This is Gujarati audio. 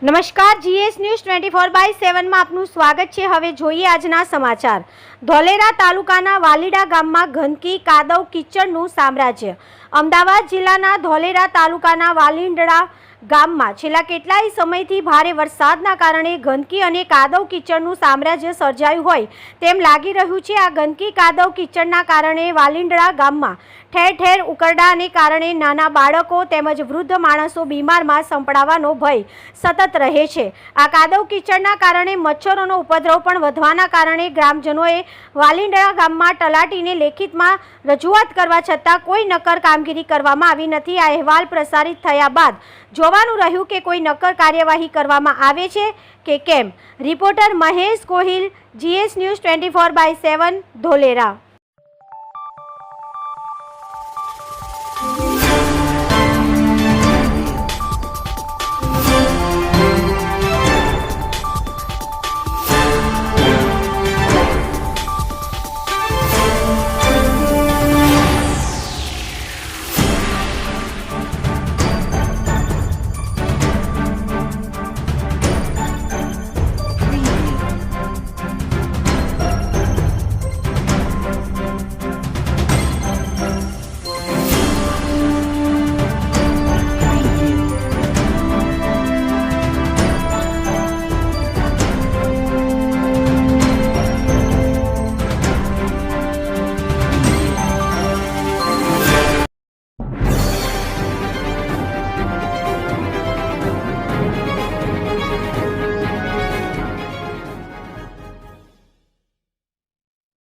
નમસ્કાર, જીએસ ન્યૂઝ 24/7 માં આપનું સ્વાગત છે। હવે જોઈએ આજના સમાચાર। ધોલેરા તાલુકાના વાલીડા ગામમાં ગંદકી, કાદવ, કીચડનું સામ્રાજ્ય। અમદાવાદ જિલ્લાના ધોલેરા તાલુકાના વાલીડા ગામમાં છેલ્લા કેટલાય સમયથી ભારે વરસાદના કારણે ગંદકી અને કાદવ કીચડનું સામ્રાજ્ય સર્જાયું હોય તેમ લાગી રહ્યું છે। આ ગંદકી, કાદવ, કીચડના કારણે વાલીડા ગામમાં ઠેર ઠેર ઉકરડાને કારણે નાના બાળકો તેમજ વૃદ્ધ માણસો બીમારમાં સંપડાવાનો ભય સતત રહે છે। આ કાદવ કીચડના કારણે મચ્છરોનો ઉપદ્રવ પણ વધવાના કારણે ગ્રામજનોએ વાલીડા ગામમાં તલાટીને લેખિતમાં રજૂઆત કરવા છતાં કોઈ નક્કર કામગીરી કરવામાં આવી નથી। આ અહેવાલ પ્રસારિત થયા બાદ જોવાનું રહ્યું કે કોઈ નક્કર કાર્યવાહી કરવામાં આવે છે કે કેમ। Reporter Mahesh Gohil, GS news 24/7 Dholera.